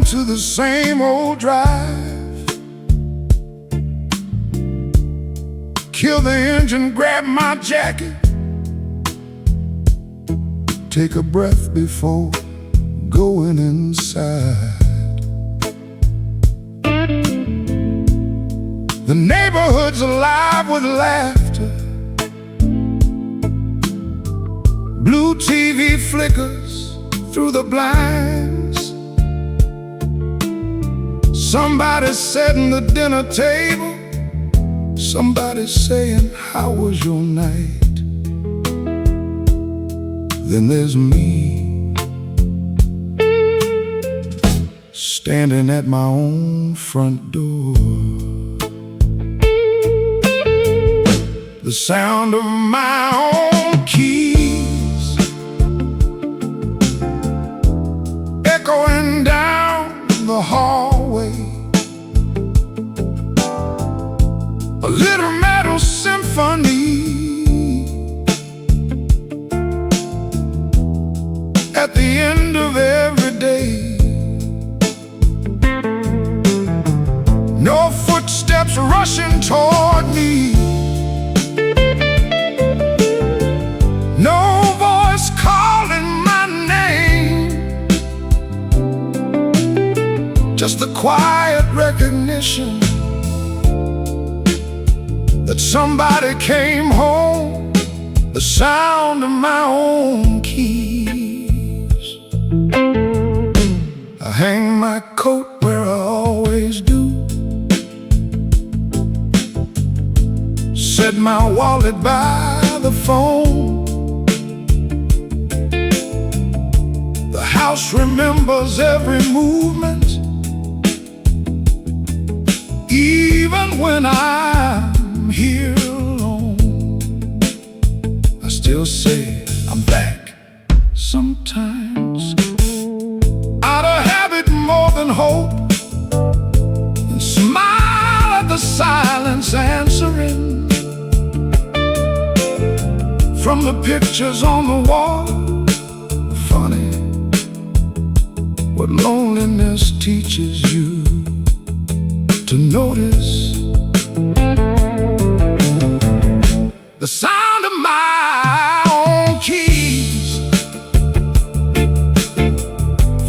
to the same old drive. Kill the engine, grab my jacket, take a breath before going inside. The neighborhood's alive with laughter. Blue TV flickers through the blinds. Somebody's setting the dinner table. Somebody's saying, how was your night? Then there's me, standing at my own front door. The sound of my own keys echoing down the hallway. A little metal symphony at the end of every day. No footsteps rushing toward me. No voice calling my name. Just the quiet recognition that somebody came home. The sound of my own keys. I hang my coat where I always do. Set my wallet by the phone. The house remembers every movement. Even when I'm here alone, I still say I'm back sometimes. Out of habit more than hope, and smile at the silence answering. From the pictures on the wall, funny what loneliness teaches you to notice. The sound of my own keys,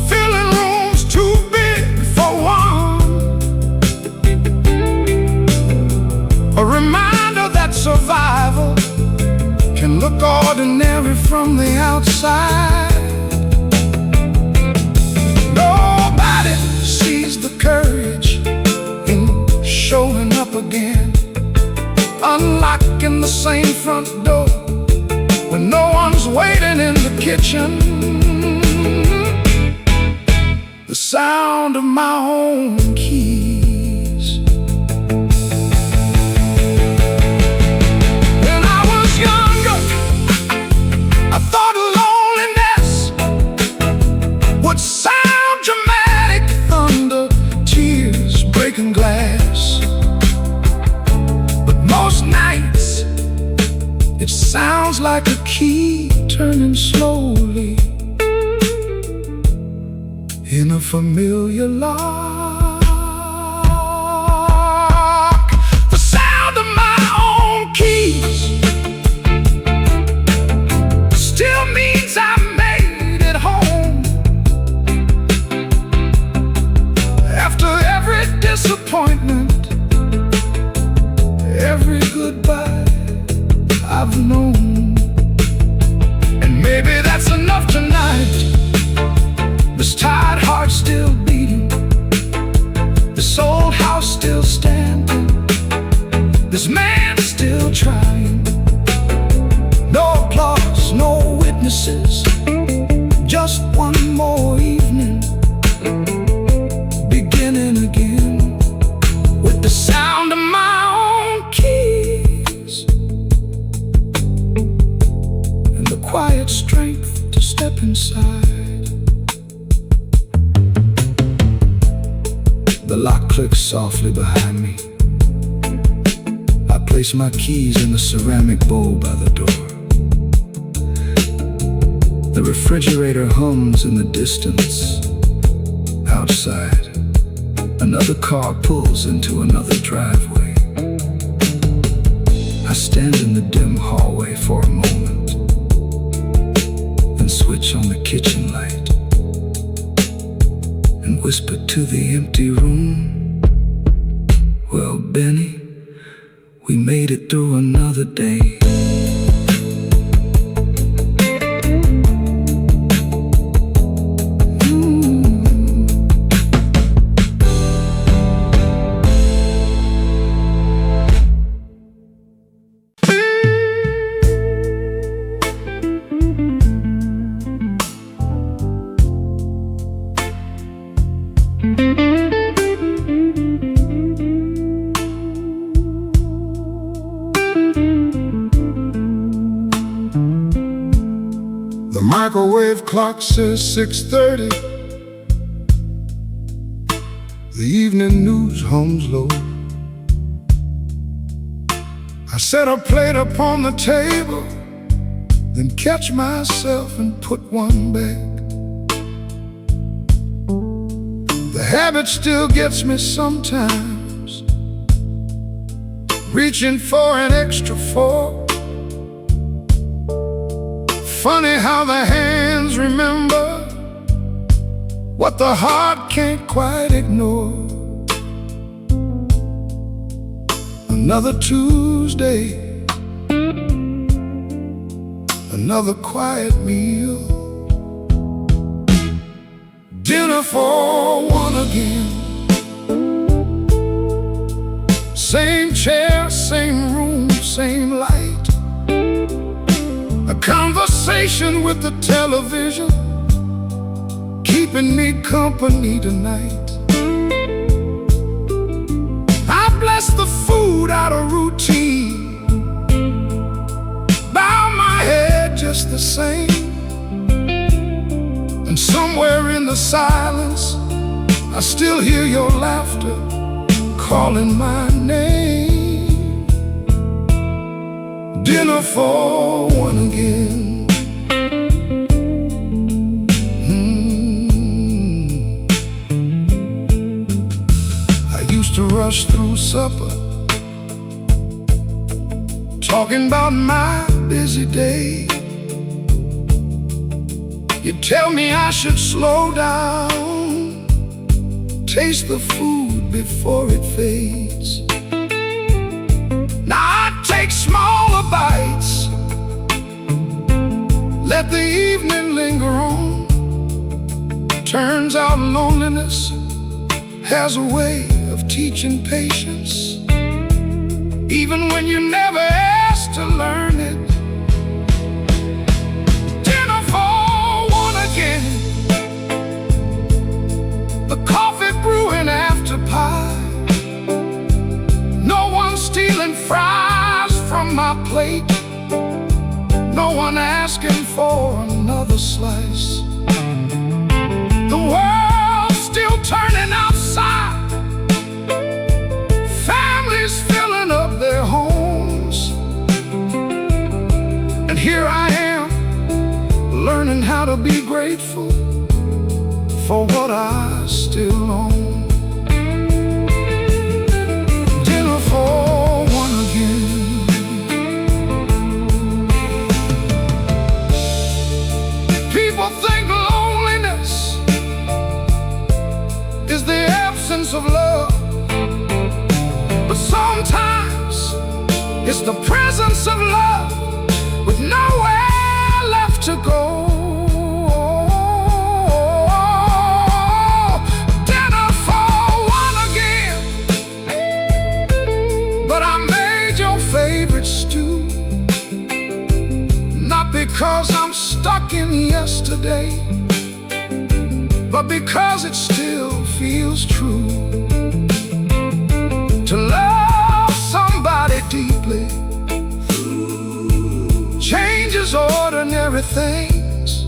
filling rooms too big for one. A reminder that survival can look ordinary from the outside. Nobody sees the courage in showing up again, unlocking the same front door when no one's waiting in the kitchen. The sound of my own keys. When I was younger, I thought loneliness would sound dramatic under tears breaking glass. But most nights it sounds like a key turning slowly in a familiar lock. The sound of my own keys still means I made it home. After every disappointment, every goodbye I've known. And maybe that's enough tonight. This tired heart still beating, this old house still standing, this man still trying. No applause, no witnesses, just one more evening, beginning again with the sound of my own keys and the quiet strength to step inside. The lock clicks softly behind me. I place my keys in the ceramic bowl by the door. The refrigerator hums in the distance. Outside, another car pulls into another driveway. I stand in the dim hallway for a moment, then switch on the kitchen light and whisper to the empty room, "Well, Benny, we made it through another day." The microwave clock says 6:30. The evening news hums low. I set a plate upon the table, then catch myself and put one back. The habit still gets me sometimes, reaching for an extra fork. Funny how the hands remember what the heart can't quite ignore. Another Tuesday, another quiet meal, dinner for one again. Same chair, same room, same light. A conversation with the television, keeping me company tonight. I bless the food out of routine, bow my head just the same. And somewhere in the silence, I still hear your laughter calling my name. Dinner for one again. I used to rush through supper, talking about my busy day. You tell me I should slow down, taste the food before it fades. Now I take smaller bites, let the evening linger on. Turns out loneliness has a way of teaching patience, even when you never asked to learn it. Dinner for one again, the coffee brewing after pie. No one stealing fries from my plate, no one asking for another slice. The world's still turning outside, families filling up their homes, and here I am, learning how to be grateful for what I still own. Dinner for one again. People think loneliness is the absence of love, but sometimes it's the presence of love with nowhere left to go. Dinner for one again, but I made your favorite stew, not because I'm stuck in yesterday, but because it still feels true to love somebody deeply. Changes ordinary things,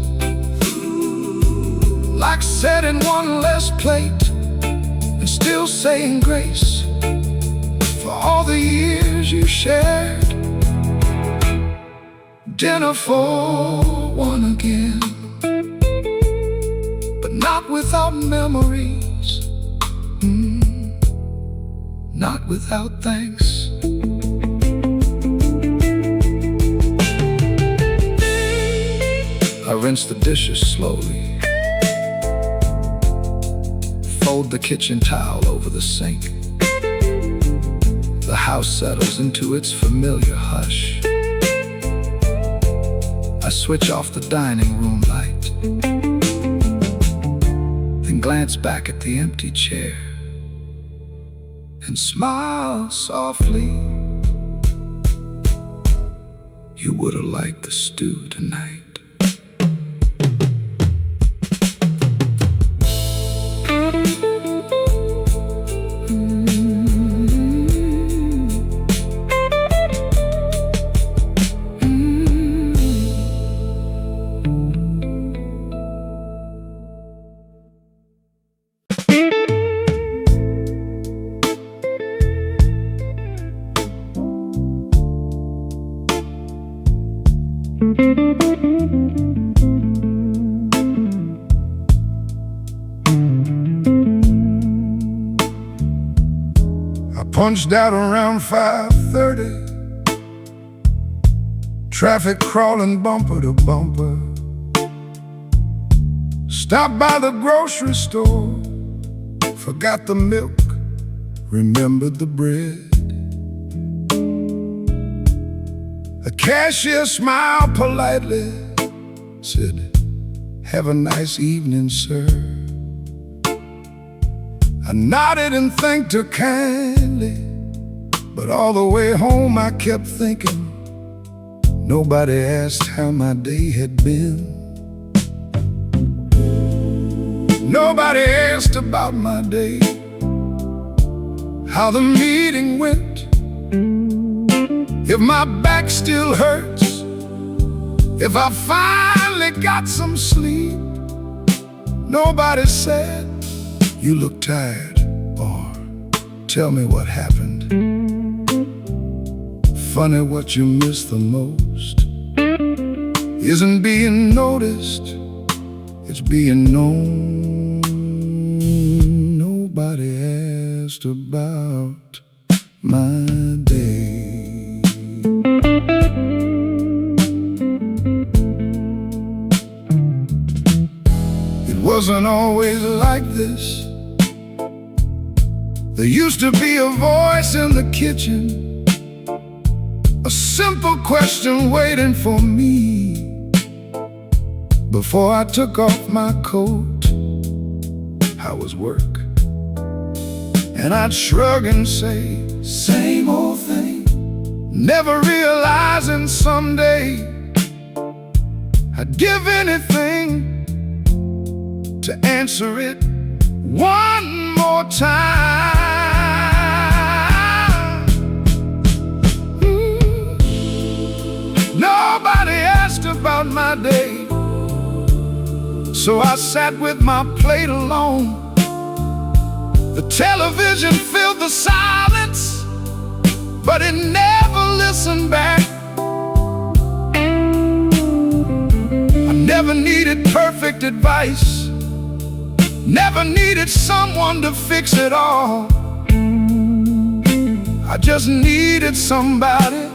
like setting one less plate and still saying grace for all the years you shared. Dinner for one again, but not not without memories, not without thanks. I rinse the dishes slowly, fold the kitchen towel over the sink. The house settles into its familiar hush. I switch off the dining room light, then glance back at the empty chair and smile softly. You would have liked the stew tonight. I punched out around 5:30, traffic crawling bumper to bumper. Stopped by the grocery store, forgot the milk, remembered the bread. The cashier smiled politely, said, "Have a nice evening, sir." I nodded and thanked her kindly, but all the way home I kept thinking, nobody asked how my day had been. Nobody asked about my day, how the meeting went, if my back still hurts, if I finally got some sleep. Nobody said, "You look tired," or "Tell me what happened." Funny what you miss the most isn't being noticed, it's being known. Nobody asked about my day. It wasn't always like this. There used to be a voice in the kitchen, a simple question waiting for me. Before I took off my coat, how was work? And I'd shrug and say, same old thing, never realizing someday I'd give anything to answer it one more time. Nobody asked about my day, so I sat with my plate alone. The television filled the silence, but it never listened back. I never needed perfect advice, never needed someone to fix it all. I just needed somebody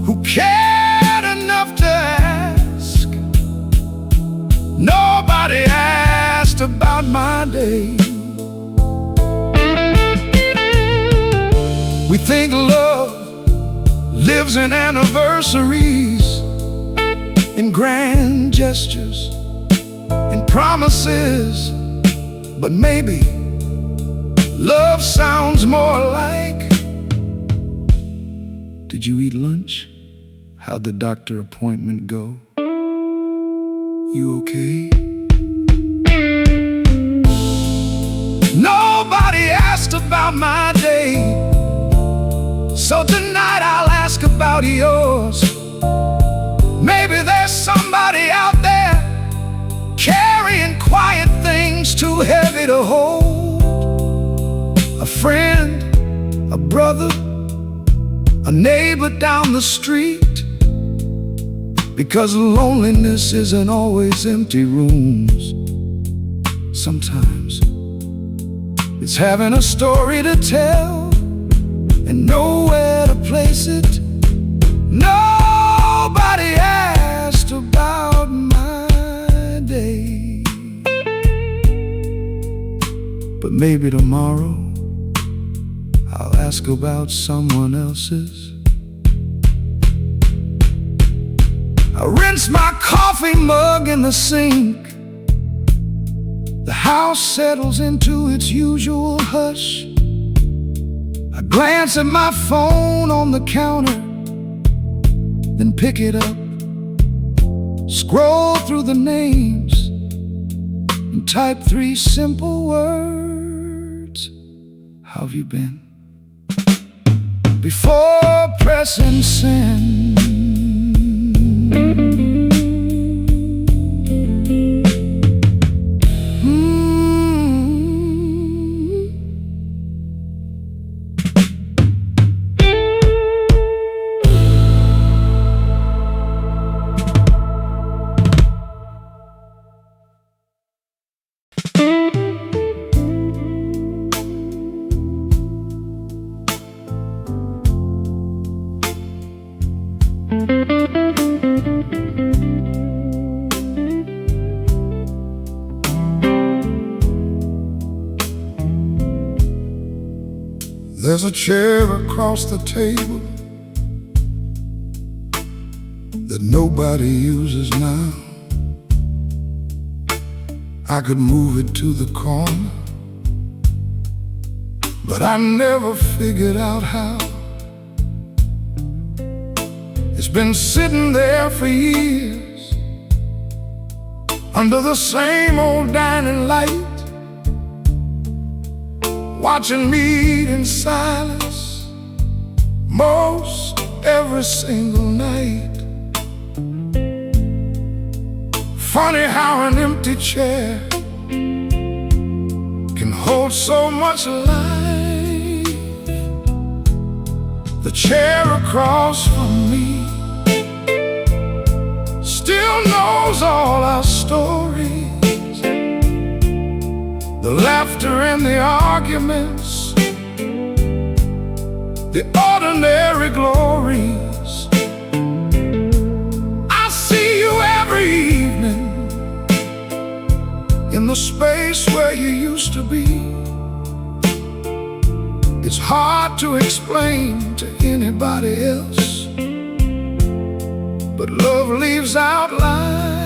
who cared enough to ask. Nobody asked about my day. We think love lives in anniversaries, in grand gestures, in promises. But maybe love sounds more like, did you eat lunch? How'd the doctor appointment go? You okay? Nobody asked about my day, so tonight I'll ask about yours. Maybe there's somebody out there carrying quiet things too heavy to hold. A friend, a brother, a neighbor down the street. Because loneliness isn't always empty rooms. Sometimes it's having a story to tell and nowhere to place it. Nobody asked about my day, but maybe tomorrow I'll ask about someone else's. I rinse my coffee mug in the sink. The house settles into its usual hush. I glance at my phone on the counter, then pick it up, scroll through the names, and type 3 simple words. How have you been? Before pressing send. There's a chair across the table that nobody uses now. I could move it to the corner, but I never figured out how. It's been sitting there for years under the same old dining light, watching me eat in silence most every single night. Funny how an empty chair can hold so much life. The chair across from me still knows all our stories, the laughter and the arguments, the ordinary glories. I see you every evening in the space where you used to be. It's hard to explain to anybody else, but love leaves out lines.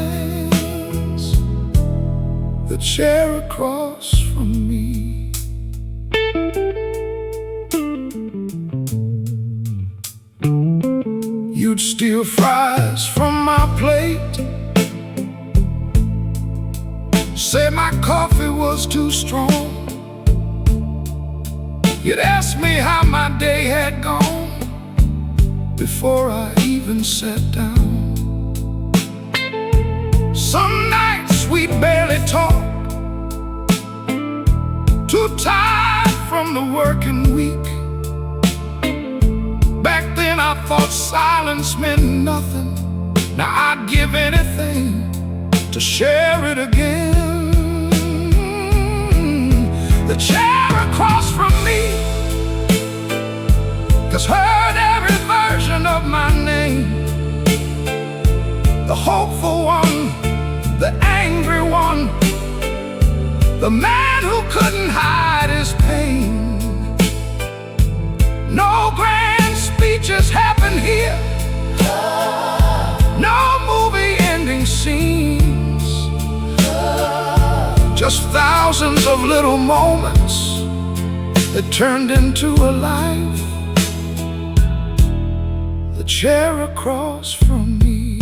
The chair across from me. You'd steal fries from my plate, say my coffee was too strong. You'd ask me how my day had gone before I even sat down. Some nights we'd barely talk, too tired from the working week. Back then I thought silence meant nothing. Now I'd give anything to share it again. The chair across from me has heard every version of my name. The hopeful one, the angry one, the man who couldn't hide his pain. No grand speeches happen here, no movie ending scenes, just thousands of little moments that turned into a life. The chair across from me.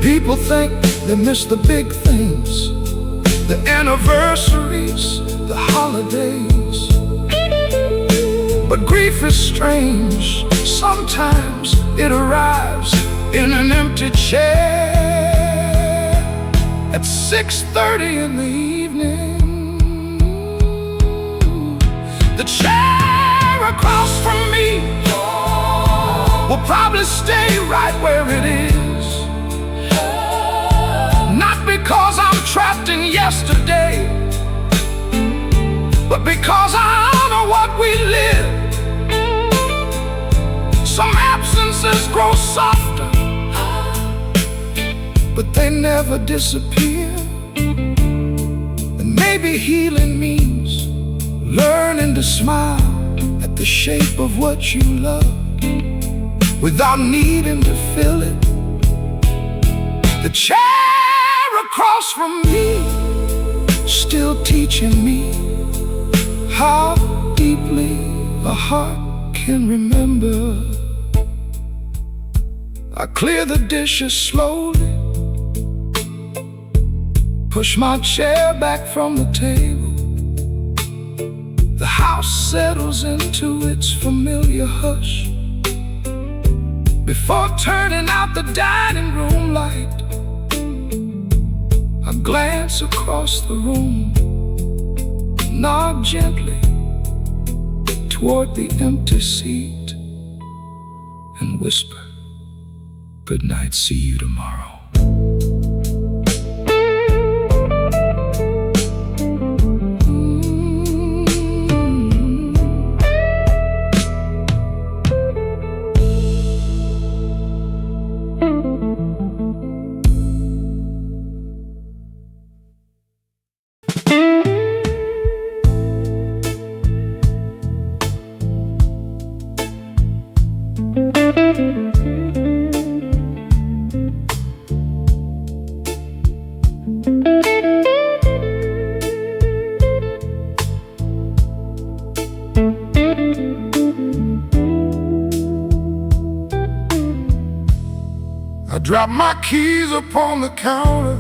People think they miss the big things, the anniversaries, the holidays. But grief is strange. Sometimes it arrives in an empty chair at 6:30 in the evening. The chair across from me will probably stay right where it is grow softer, but they never disappear. And maybe healing means learning to smile at the shape of what you love without needing to fill it. The chair across from me still teaching me how deeply a heart can remember. I clear the dishes slowly, push my chair back from the table. The house settles into its familiar hush. Before turning out the dining room light, I glance across the room, nod gently toward the empty seat, and whisper, "Good night, see you tomorrow." I dropped my keys upon the counter,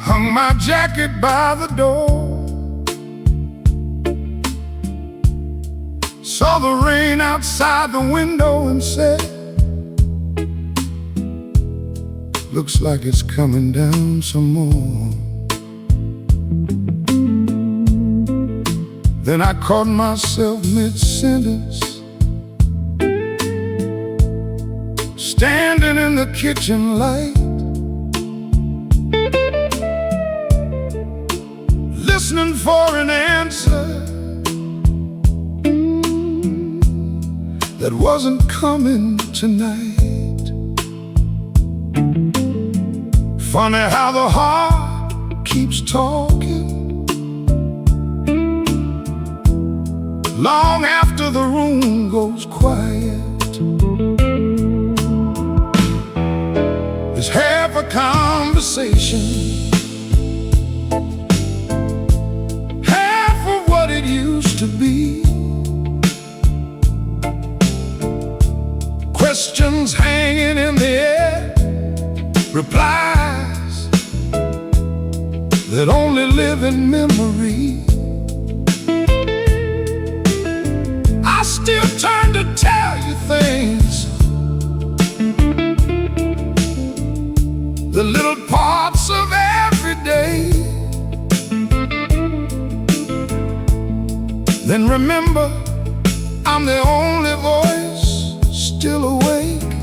hung my jacket by the door, saw the rain outside the window and said, "Looks like it's coming down some more." Then I caught myself mid-sentence, standing in the kitchen light, listening for an answer that wasn't coming tonight. Funny how the heart keeps talking long after the room goes quiet. It's half a conversation, half of what it used to be. Questions hanging in the air, replies that only live in memory. I still turn to tell you things, the little parts of every day. Then remember, I'm the only voice still awake.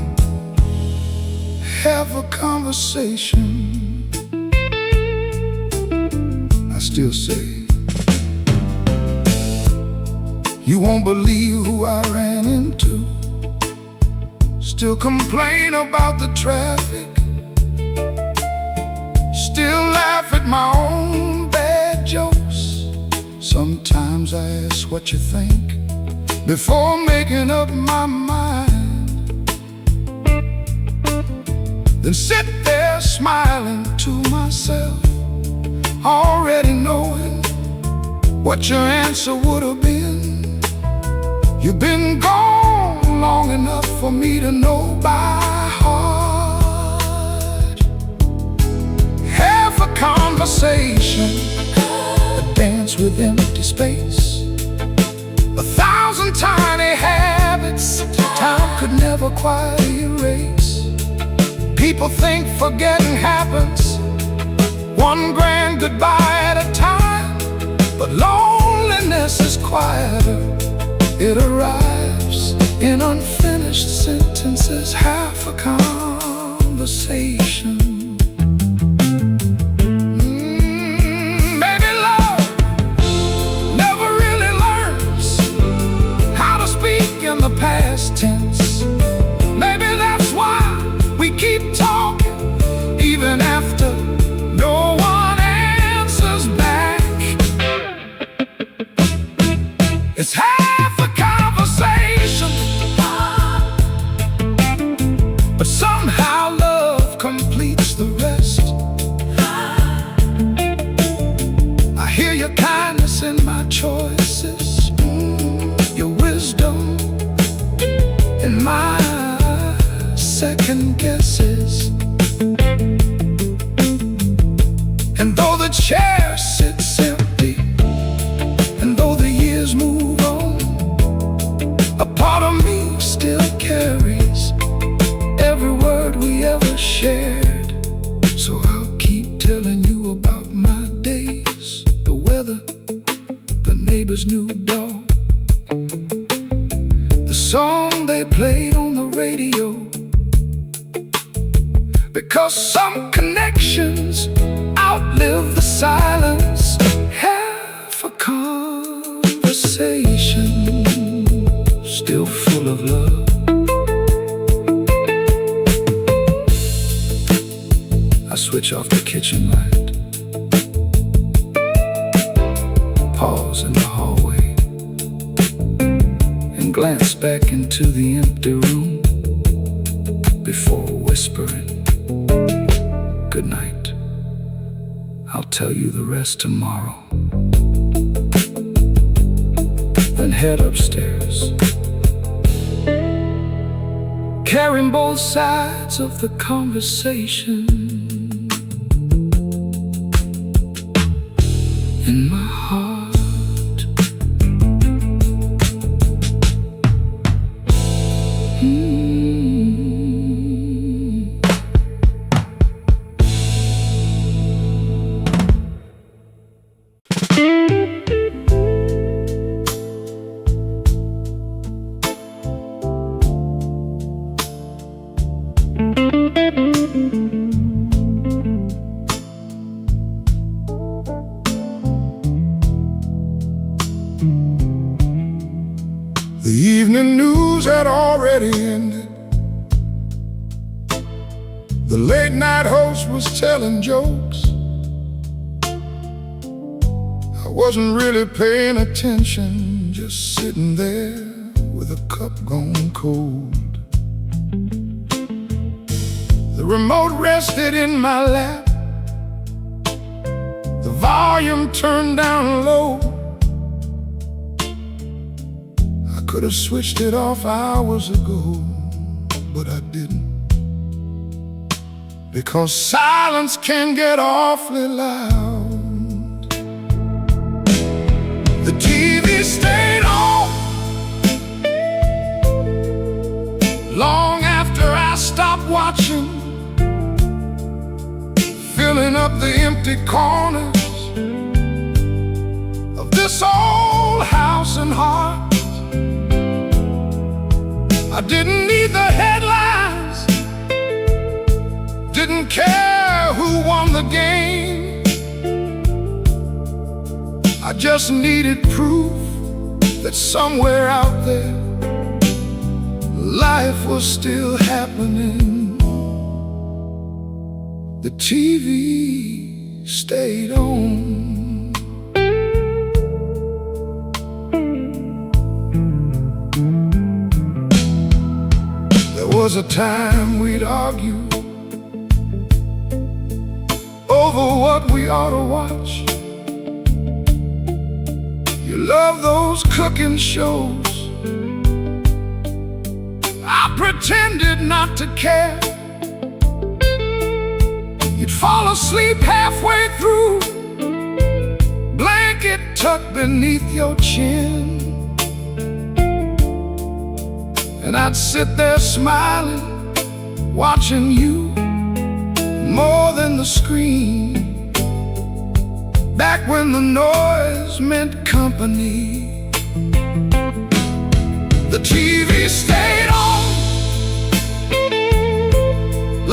Have a conversation. I still say, "You won't believe who I ran into." Still complain about the traffic, still laugh at my own bad jokes. Sometimes I ask what you think before making up my mind, then sit there smiling to myself, already knowing what your answer would have been. You've been gone long enough for me to know by heart. Have a conversation, a dance with empty space, 1,000 tiny habits time could never quite erase. People think forgetting happens one grand goodbye at a time, but loneliness is quieter. It arrives in unfinished sentences, half a conversation. Baby, love never really learns how to speak but somehow love completes the rest. I hear your kindness in my choices, your wisdom in my second guesses. And though the chair sits empty, and though the years move on, a part of me still carries every word we ever shared. So I'll keep telling you about my days, the weather, the neighbor's new dog, the song they played on the radio. Because some connections outlive the silence. Half a conversation still full of love. I switch off the kitchen light, pause in the hallway, and glance back into the empty room before whispering, "Good night. I'll tell you the rest tomorrow." Then head upstairs, carrying both sides of the conversation in my heart. The evening news had already ended. The late night host was telling jokes. I wasn't really paying attention, just sitting there with a cup gone cold. The remote rested in my lap, the volume turned down low. I could have switched it off hours ago, but I didn't, because silence can get awfully loud. The TV stayed on long after I stopped watching, filling up the empty corners of this old house and heart. I didn't need the headlines, didn't care who won the game. I just needed proof that somewhere out there life was still happening. The TV stayed on. There was a time we'd argue over what we ought to watch. You love those cooking shows, I pretended not to care. You'd fall asleep halfway through, blanket tucked beneath your chin, and I'd sit there smiling, watching you more than the screen. Back when the noise meant company, the TV stayed on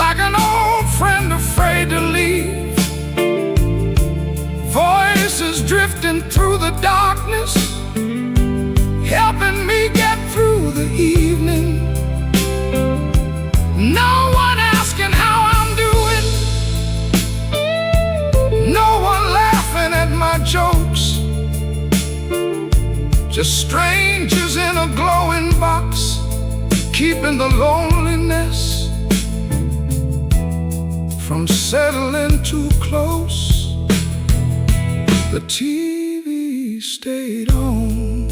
like an old friend afraid to leave. Voices drifting through the darkness, helping me get through the evening. No one asking how I'm doing, no one laughing at my jokes, just strangers in a glowing box, keeping the loneliness from settling too close. The TV stayed on.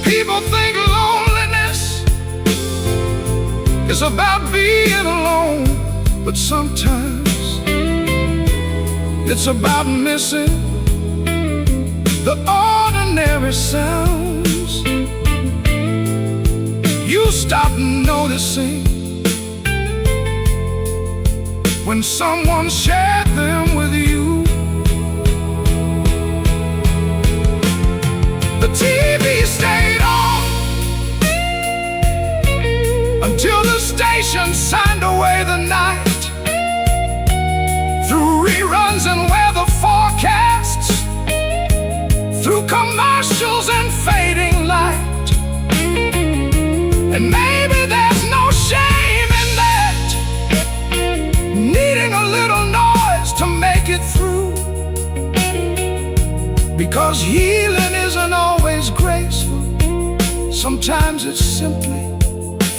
People think loneliness is about being alone, but sometimes it's about missing the ordinary sounds. You stop noticing when someone shared them with you. The TV stayed on until the station signed away the night. Through reruns and weather forecasts, through commercials and fading light. And maybe there's no shame in that, needing a little noise to make it through. Because healing isn't always graceful. Sometimes it's simply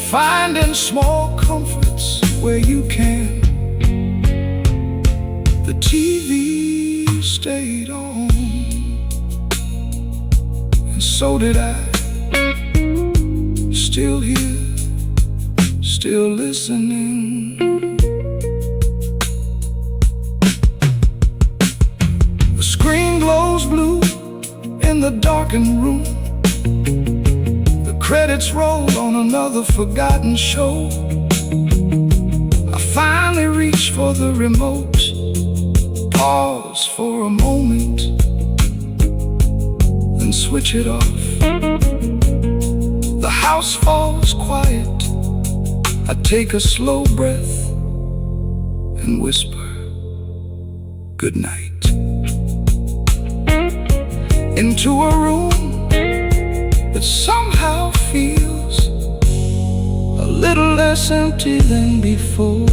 finding small comforts where you can. The TV stayed on, and so did I. Still here, still listening. The screen glows blue in the darkened room. The credits roll on another forgotten show. I finally reach for the remote, pause for a moment, then switch it off. The house falls quiet. I take a slow breath and whisper, good night, into a room that somehow feels a little less empty than before.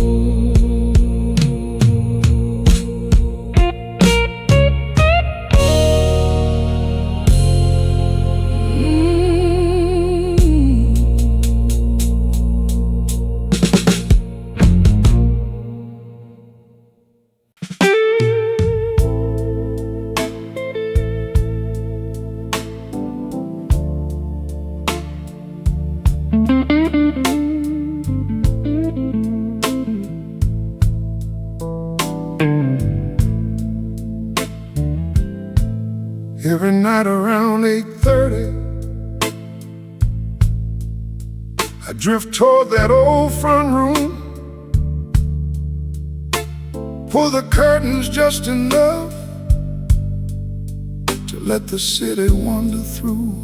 Every night around 8:30, I drift toward that old front room, pull the curtains just enough to let the city wander through.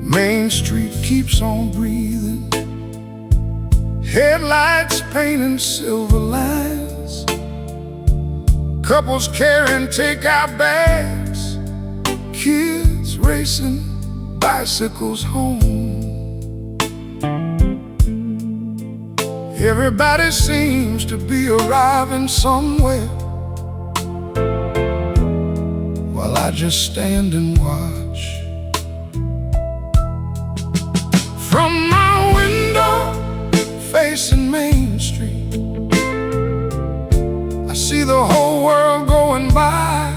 Main Street keeps on breathing, headlights painting silver lines, couples carrying takeout bags, kids racing bicycles home. Everybody seems to be arriving somewhere, while I just stand and watch. From my window facing Main Street, I see the whole world going by,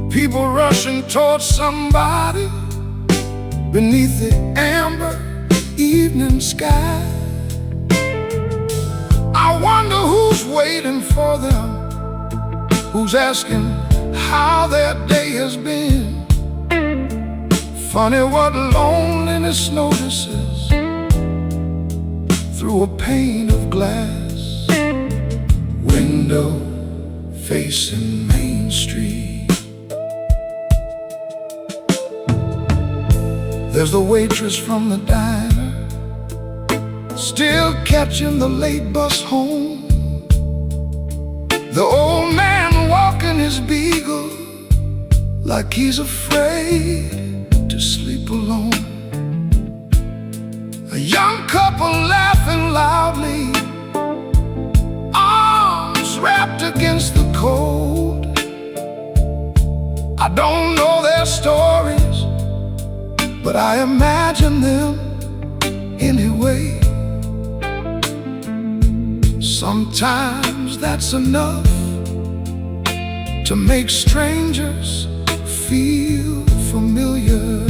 people rushing towards somebody beneath the amber evening sky. I wonder who's waiting for them, who's asking how their day has been. Funny what loneliness notices through a pane of glass. Window facing Main Street. There's the waitress from the diner, still catching the late bus home. The old man walking his beagle like he's afraid to sleep alone. A young couple laughing loudly, arms wrapped against the cold. I don't know their stories, but I imagine them anyway. Sometimes that's enough to make strangers feel familiar.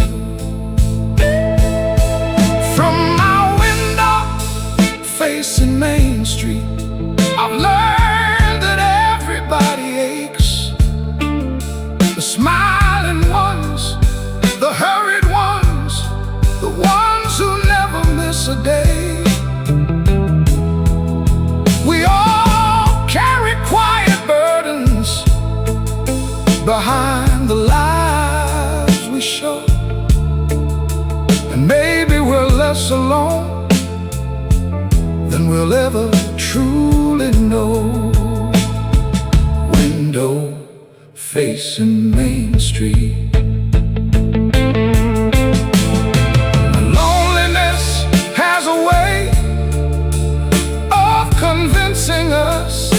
From my window facing Main Street, I've learned that everybody aches. The smiling ones, the hurried ones, the ones who never miss a day. We all carry quiet burdens behind the lives we show, and maybe we're less alone than we'll ever truly know. Window facing Main Street. Loneliness has a way of convincing us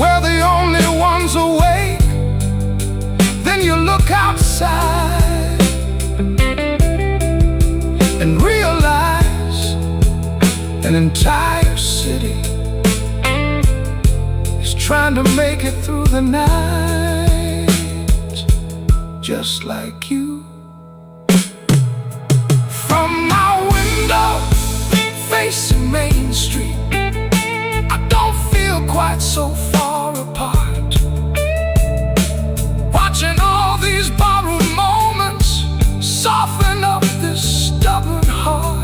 we're the only ones awake. Then you look outside and realize an entire city is trying to make it through the night, just like you. From my window facing Main Street, I don't feel quite so far apart. Watching all these borrowed moments soften up this stubborn heart.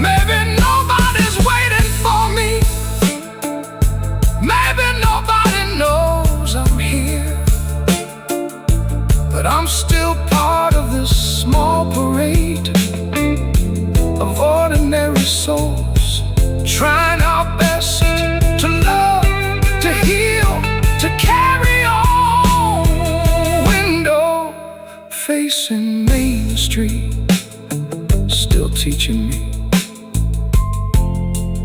Maybe nobody's waiting for me. Maybe nobody knows I'm here, but I'm still part of this small parade of ordinary souls, trying our best to love, to heal, to carry on. Window facing Main Street, still teaching me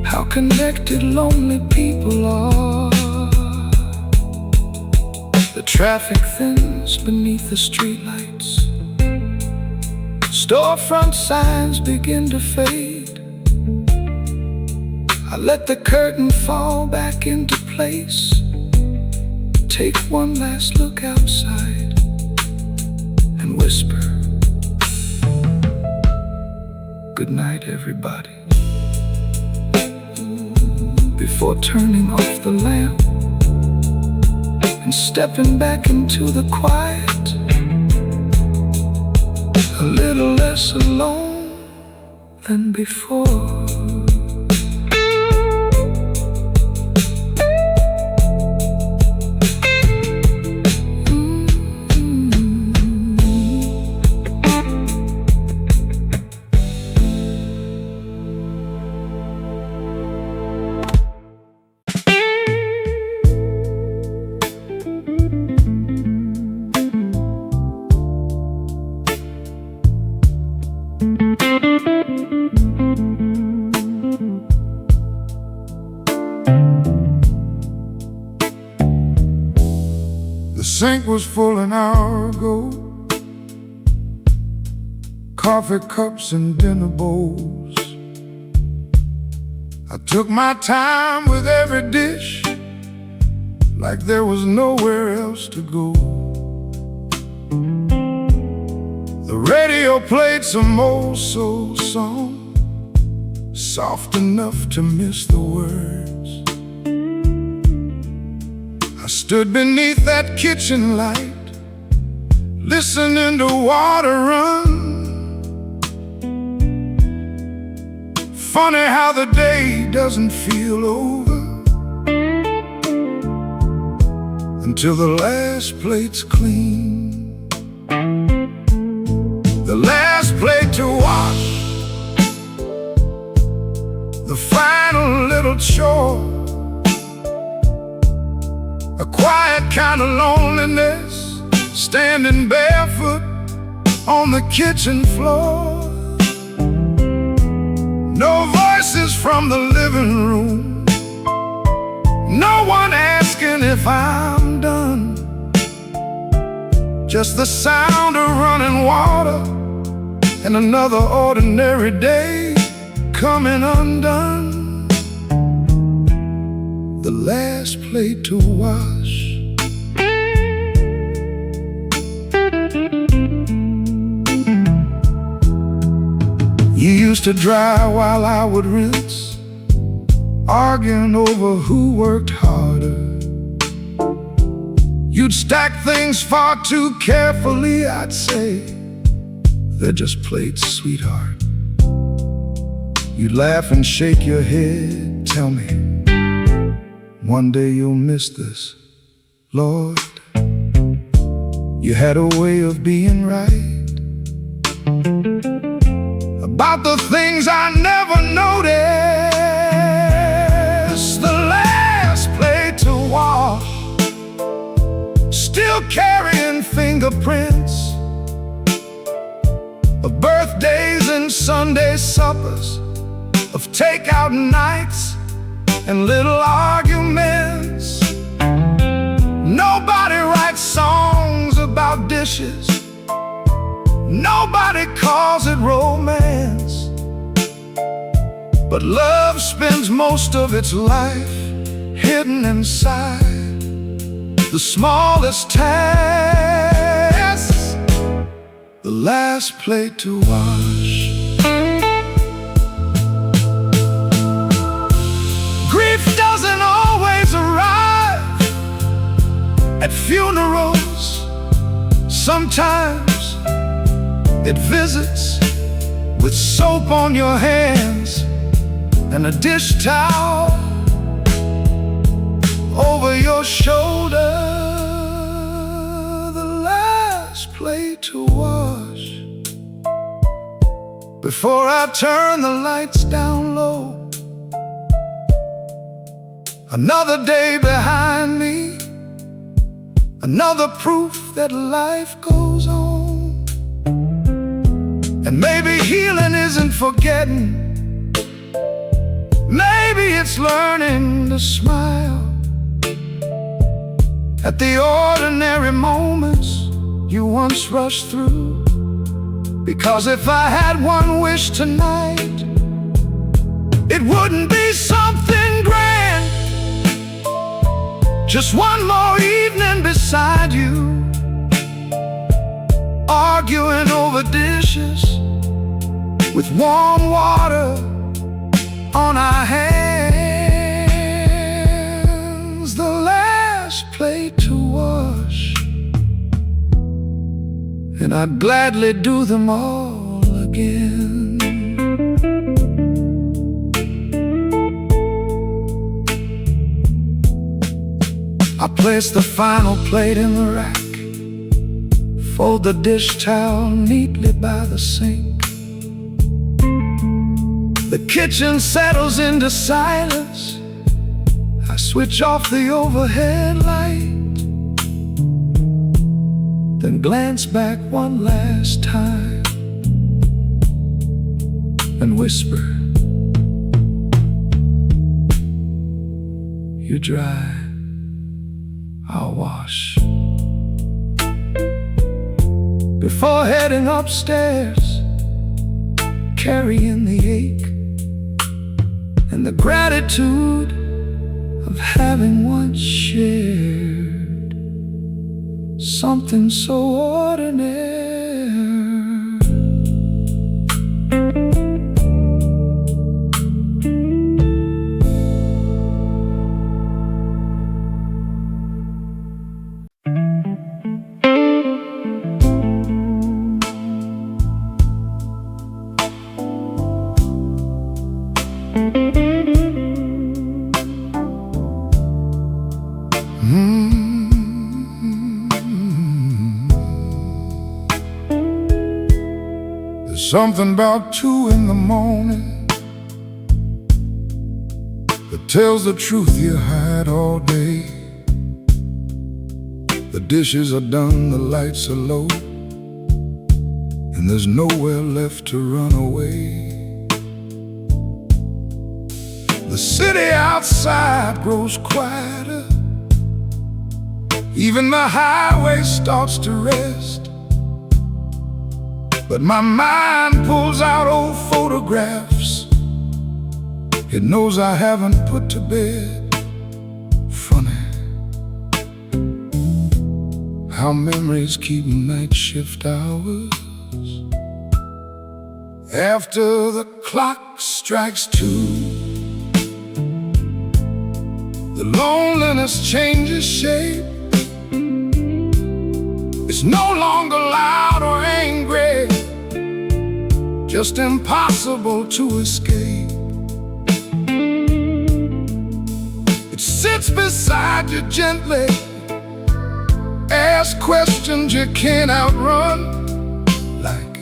how connected lonely people are. The traffic thins beneath the streetlights. Storefront signs begin to fade. I let the curtain fall back into place. Take one last look outside and whisper, good night, everybody, before turning off the lamp and stepping back into the quiet, a little less alone than before. The sink was full an hour ago. Coffee cups and dinner bowls. I took my time with every dish, like there was nowhere else to go. The radio played some old soul song, soft enough to miss the words. I stood beneath that kitchen light, listening to water run. Funny how the day doesn't feel over until the last plate's clean. The last plate to wash, the final little chore. A quiet kind of loneliness, standing barefoot on the kitchen floor. No voices from the living room, no one asking if I'm done. just the sound of running water, and another ordinary day coming undone. The last plate to wash. You used to dry while I would rinse, arguing over who worked harder. You'd stack things far too carefully, I'd say, they're just plates, sweetheart. You'd laugh and shake your head, tell me, one day you'll miss this, Lord. You had a way of being right about the things I never noticed. The last plate to wash, still carrying fingerprints of birthdays and Sunday suppers, of takeout nights and little arguments. Nobody writes songs about dishes, nobody calls it romance, but love spends most of its life hidden inside the smallest tasks. The last plate to wash. Grief doesn't always arrive at funerals. Sometimes it visits with soap on your hands and a dish towel over your shoulder. The last plate to wash before I turn the lights down low. Another day behind me, another proof that life goes on. And maybe healing isn't forgetting, maybe it's learning to smile at the ordinary moments you once rushed through. Because if I had one wish tonight, it wouldn't be something grand, just one more evening beside you, arguing over dishes with warm water on our hands. The last plate to wash, and I'd gladly do them all again. I place the final plate in the rack, fold the dish towel neatly by the sink. The kitchen settles into silence. I switch off the overhead light, then glance back one last time and whisper, "You dry, I'll wash." Before heading upstairs, carrying the ache and the gratitude of having once shared something so ordinary. There's something about 2 in the morning that tells the truth you hide all day. The dishes are done, the lights are low, and there's nowhere left to run away. The city outside grows quieter. Even the highway starts to rest. But my mind pulls out old photographs it knows I haven't put to bed. Funny how memories keep night shift hours. After the clock strikes 2, the loneliness changes shape. It's no longer loud or angry, just impossible to escape. It sits beside you gently, asks questions you can't outrun, like,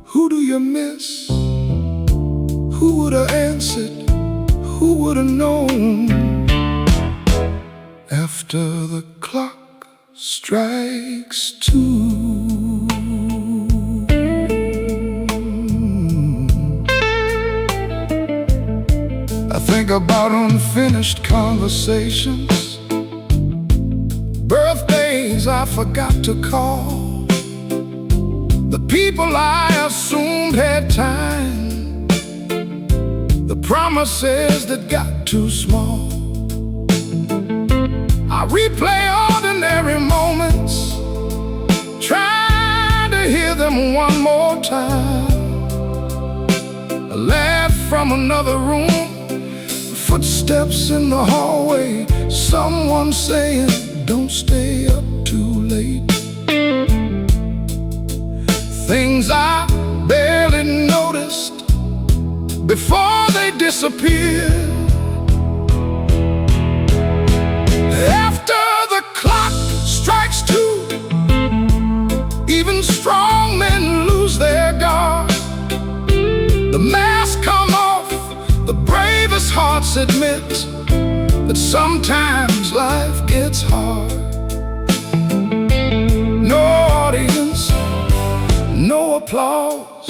who do you miss? Who would have answered? Who would have known? After the clock strikes 2. I think about unfinished conversations, birthdays I forgot to call, the people I assumed had time, the promises that got too small. I replay ordinary moments, trying to hear them one more time. A laugh from another room, footsteps in the hallway, someone saying, don't stay up too late. Things I barely noticed before they disappeared. After the clock strikes 2, even strong men lose their guard. The masks come off, the bravest hearts admit that sometimes life gets hard. No audience, no applause,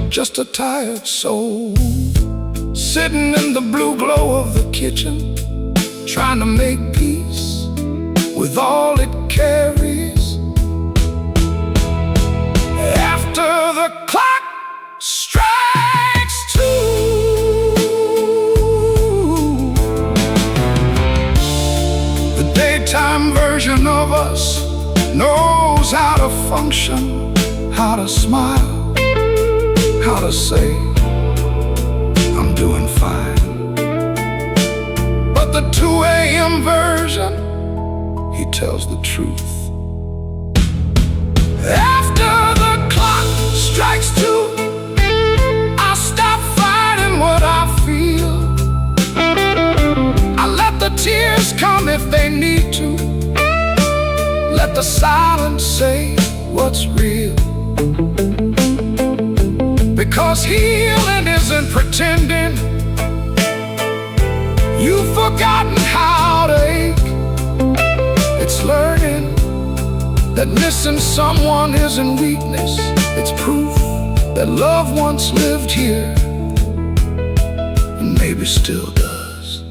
just a tired soul sitting in the blue glow of the kitchen, trying to make peace with all it carries. After the clock strikes 2, the daytime version of us knows how to function, how to smile, how to say, I'm doing fine. The 2 a.m. version, he tells the truth. After the clock strikes 2, I stop fighting what I feel. I let the tears come if they need to. Let the silence say what's real. Because healing isn't pretending. You've forgotten how to ache. It's learning that missing someone isn't weakness. It's proof that love once lived here, and maybe still does.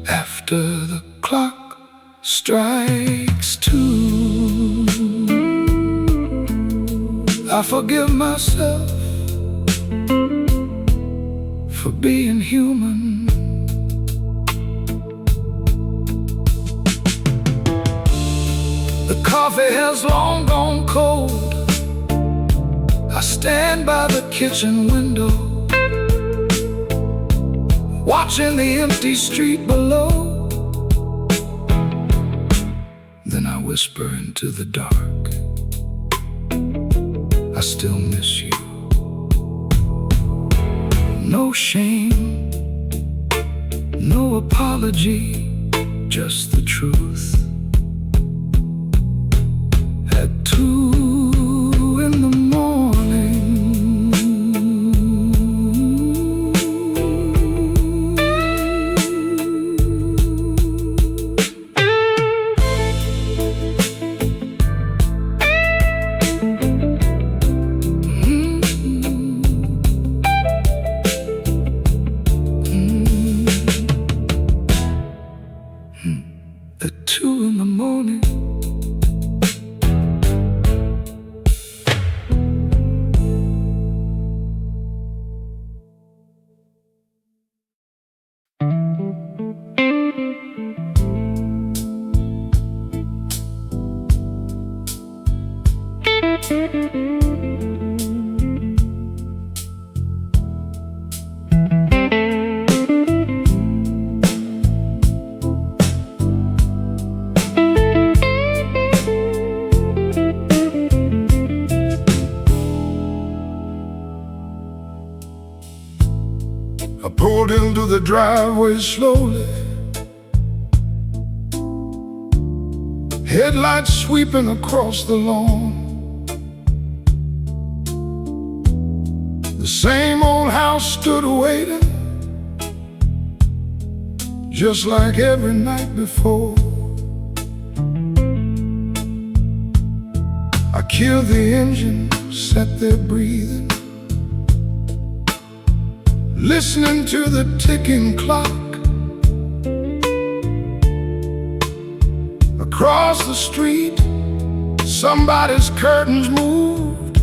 After the clock strikes 2, I forgive myself for being human. The coffee has long gone cold. I stand by the kitchen window, watching the empty street below. Then I whisper into the dark, I still miss you. No shame, no apology, just the truth. At 2 in the morning, at 2 2 in the morning. I pulled into the driveway slowly, headlights sweeping across the lawn. The same old house stood waiting, just like every night before. I killed the engine, sat there breathing, listening to the ticking clock. Across the street, somebody's curtains moved.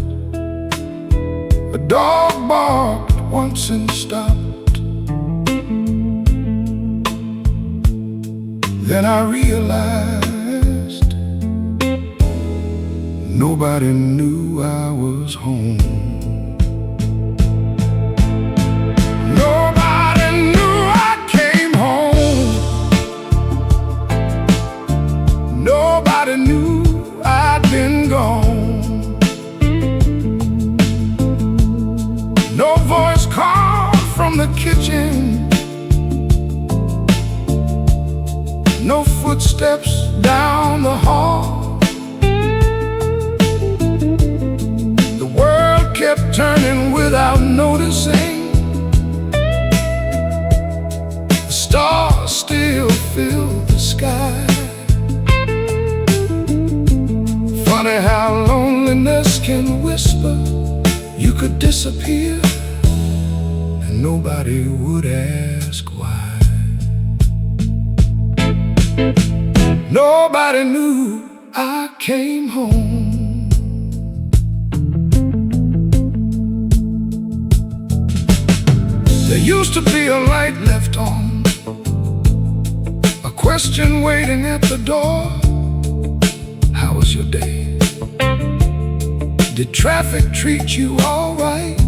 A dog barked once and stopped. Then I realized nobody knew I was home. Nobody knew I'd been gone. No voice called from the kitchen, no footsteps down the hall. The world kept turning without noticing. The stars still filled the sky. Funny how loneliness can whisper. You could disappear and nobody would ask why. Nobody knew I came home. There used to be a light left on, a question waiting at the door. How was your day? Did traffic treat you all right?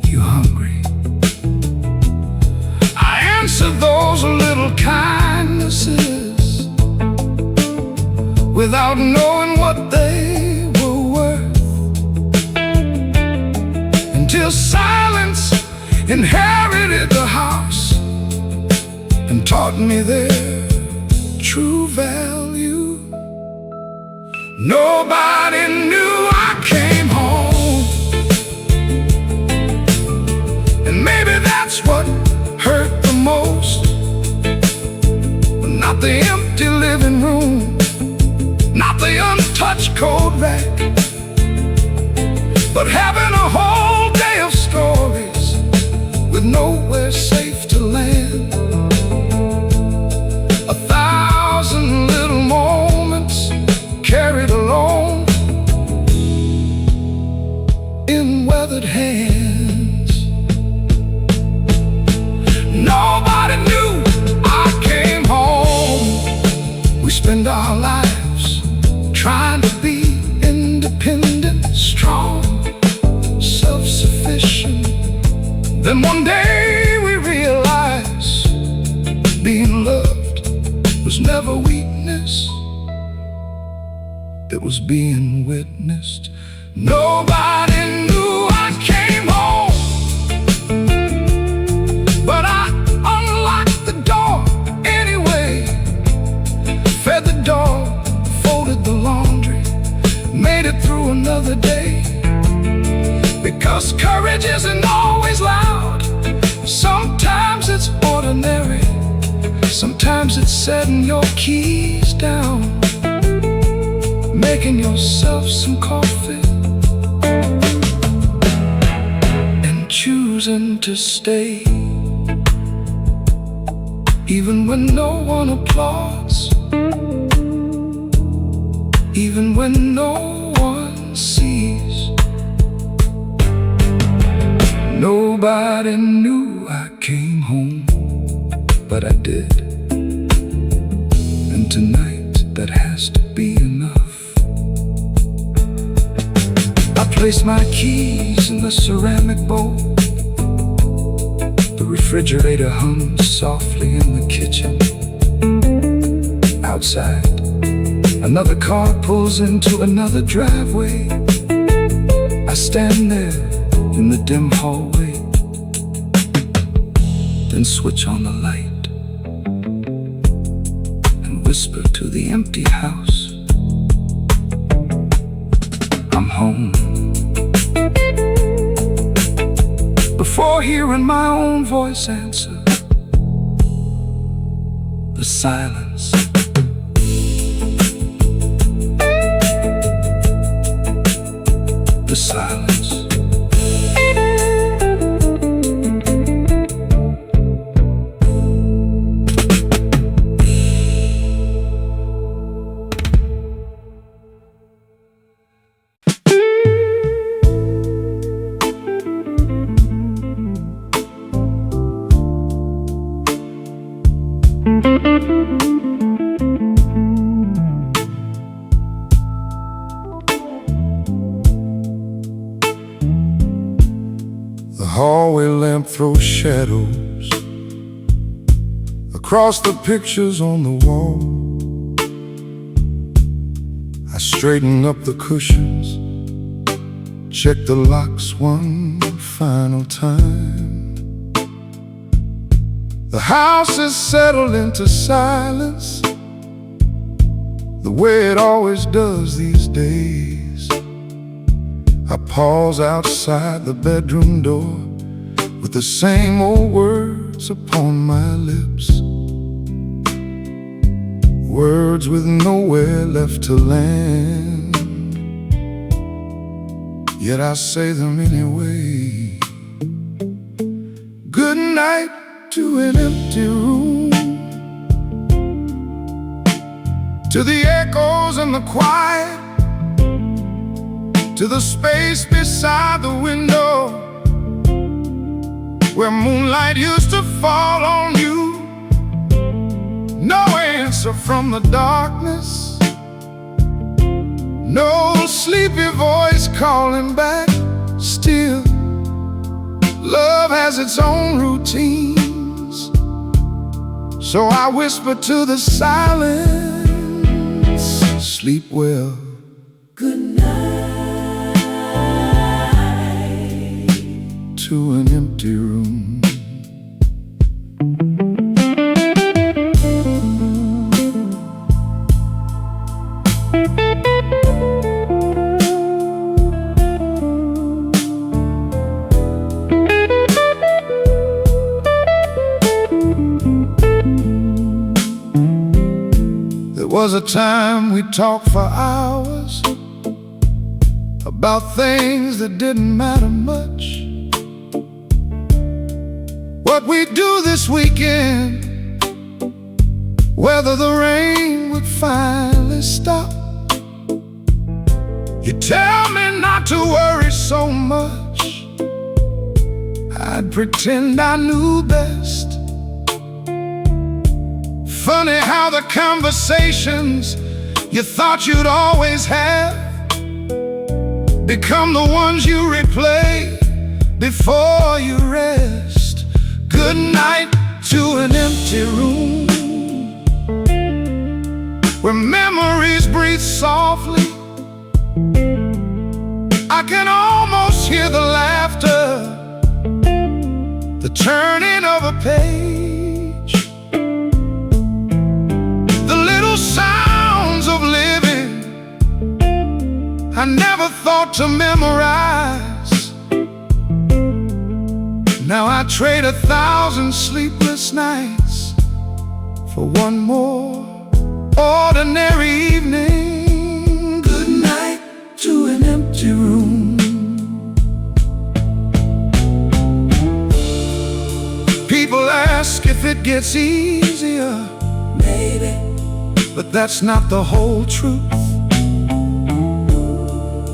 You hungry? I answered those little kindnesses without knowing what they were worth, until silence inherited the house and taught me their true value. Nobody knew I came home, and maybe that's what hurt the most. Not the empty living room, not the untouched cold rack, but having a whole day of stories with nowhere safe to land. 1,000 little moments carried alone in weathered hands. Nobody knew I came home. We spend our lives trying to be independent, strong, self-sufficient. Then one day we realize being loved was never weakness, it was being witnessed. Nobody knew I came home, but I unlocked the door anyway. Fed the dog, folded the laundry, made it through another day. Because courage isn't always loud. Sometimes it's ordinary. Sometimes it's setting your keys down, making yourself some coffee, and choosing to stay, even when no one applauds. nobody knew I came home, but I did. And tonight that has to be enough. I placed my keys in the ceramic bowl. The refrigerator hums softly in the kitchen. Outside, another car pulls into another driveway. I stand there in the dim hallway, then switch on the light and whisper to the empty house, I'm home. Before hearing my own voice answer, the silence. The silence. The hallway lamp throws shadows across the pictures on the wall. I straighten up the cushions, check the locks one final time. The house is settled into silence, the way it always does these days. I pause outside the bedroom door with the same old words upon my lips, words with nowhere left to land. Yet I say them anyway. Good night to an empty room, to the echoes and the quiet, to the space beside the window where moonlight used to fall on you. No answer from the darkness, no sleepy voice calling back. Still, love has its own routines, so I whisper to the silence, sleep well. Good night. To an empty room. There was a time we talked for hours about things that didn't matter much. What we'd do this weekend, whether the rain would finally stop. You tell me not to worry so much, I'd pretend I knew best. Funny how the conversations you thought you'd always have become the ones you replay before you rest. Good night to an empty room, where memories breathe softly. I can almost hear the laughter, the turning of a page, the little sounds of living I never thought to memorize. Now I trade 1,000 sleepless nights for one more ordinary evening. Good night to an empty room. People ask if it gets easier. Maybe. But that's not the whole truth.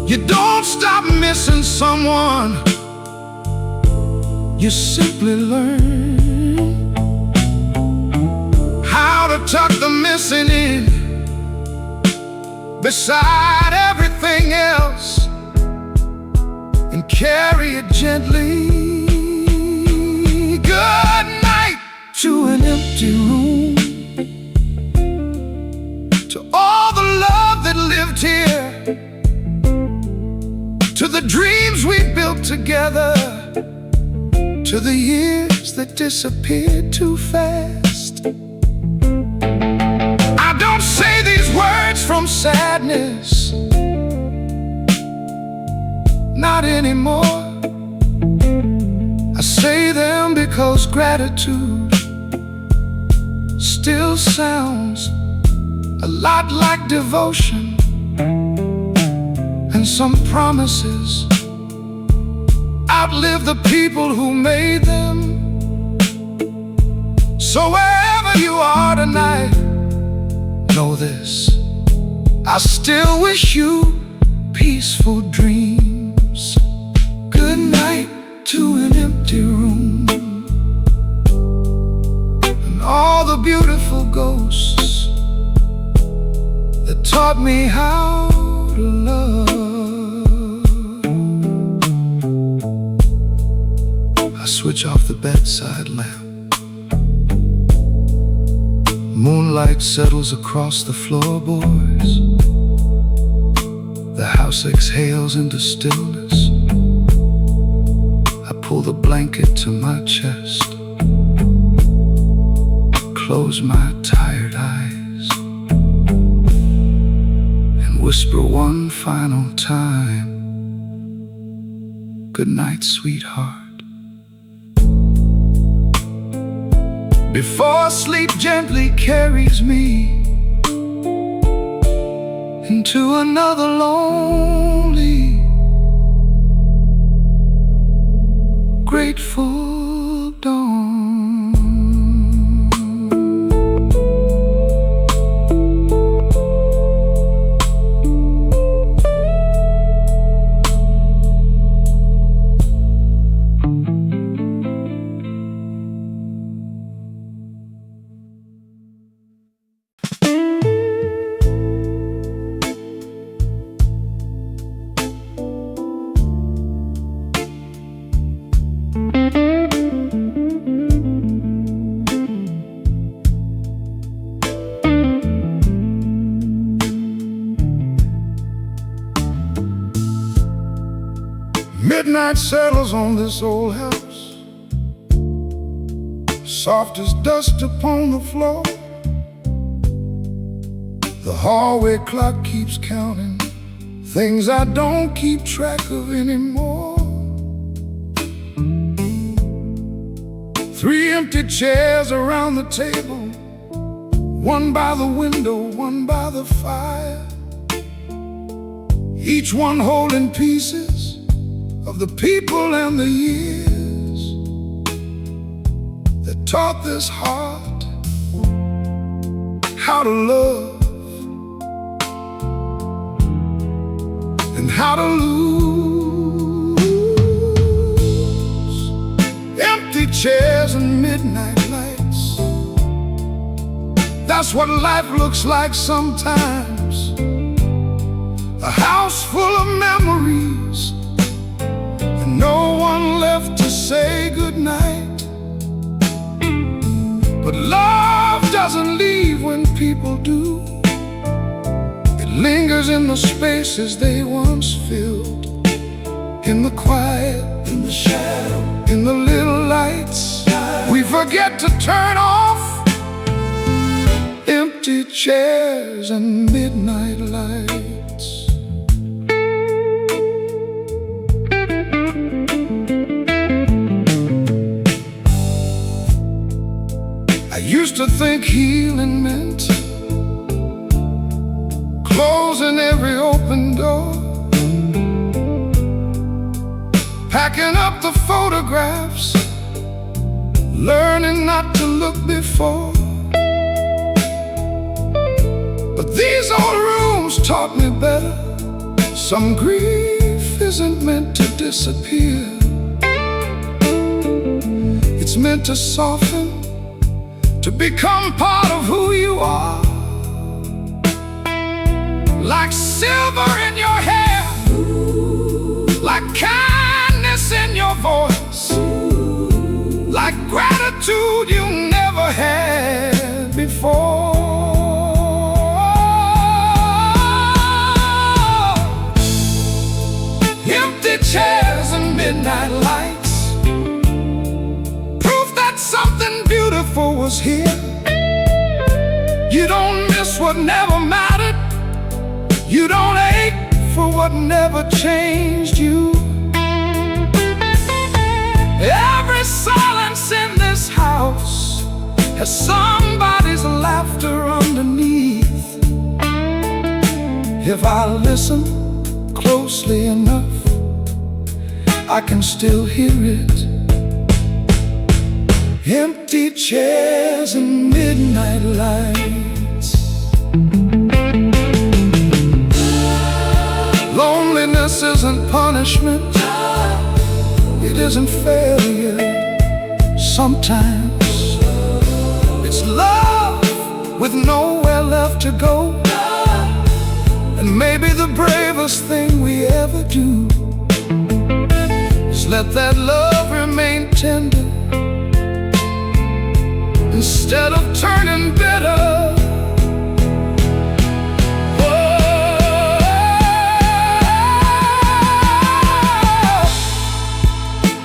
You don't stop missing someone you simply learn how to tuck the missing in beside everything else and carry it gently. Good night to an empty room, to all the love that lived here, to the dreams we built together, to the years that disappeared too fast. I don't say these words from Sadness, not anymore. I say them because gratitude still sounds a lot like devotion, and some promises outlive the people who made them. So wherever you are tonight, know this: I still wish you peaceful dreams. Good night to an empty room, and all the beautiful ghosts that taught me how to love. I switch off the bedside lamp. Moonlight settles across the floorboards. The house exhales into stillness. I pull the blanket to my chest, close my tired eyes, and whisper one final time, good night, sweetheart. Before sleep gently carries me into another lonely, grateful dawn. Midnight settles on this old house, soft as dust upon the floor. The hallway clock keeps counting things I don't keep track of anymore. 3 empty chairs around the table, one by the window, one by the fire, each one holding pieces of the people and the years that taught this heart how to love and how to lose. Empty chairs and midnight lights, that's what life looks like sometimes. A house full of memories, no one left to say goodnight. But love doesn't leave when people do. It lingers in the spaces they once filled, in the quiet, in the shadow, in the little lights we forget to turn off. Empty chairs and midnight lights. I used to think healing meant closing every open door, packing up the photographs, learning not to look before. But these old rooms taught me better. Some grief isn't meant to disappear. It's meant to soften, to become part of who you are. Like silver in your hair, like kindness in your voice, like gratitude you never had before. Empty chairs and midnight lights, proof that something beautiful was here. You don't miss what never mattered, you don't ache for what never changed you. Every silence in this house has somebody's laughter underneath. If I listen closely enough, I can still hear it. Empty chairs and midnight lights. Loneliness isn't punishment, it isn't failure. Sometimes it's love with nowhere left to go, and maybe the bravest thing we ever do is let that love remain tender instead of turning bitter.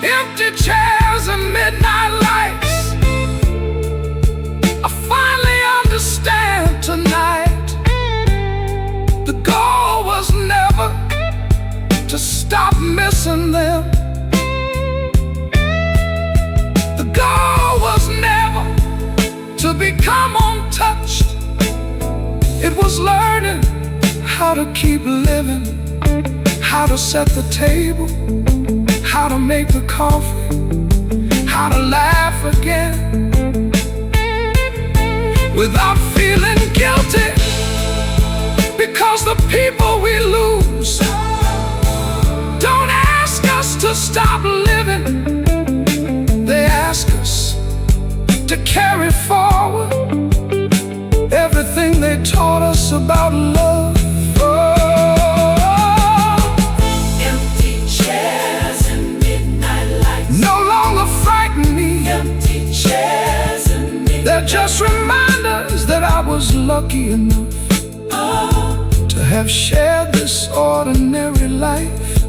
Empty chairs and midnight lights. I finally understand tonight. The goal was never to stop missing them. The goal was never to become untouched. It was learning how to keep living, how to set the table, how to make the coffee, how to laugh again without feeling guilty, because the people we lose don't ask us to stop living. They ask us to carry forward everything they taught us about love. They're just reminders that I was lucky enough to have shared this ordinary life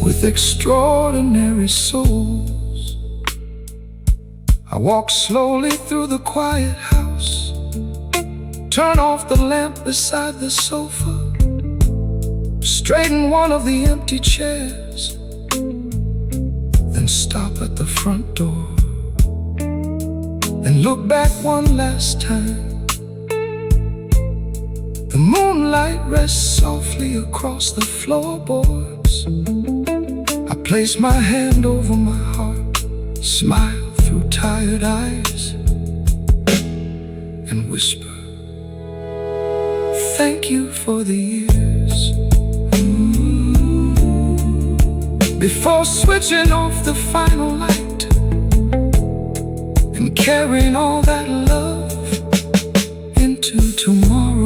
with extraordinary souls. I walk slowly through the quiet house, turn off the lamp beside the sofa, straighten one of the empty chairs, then stop at the front door and look back one last time. The moonlight rests softly across the floorboards. I place my hand over my heart, smile through tired eyes, and whisper, thank you for the years. Before switching off the final light and carrying all that love into tomorrow.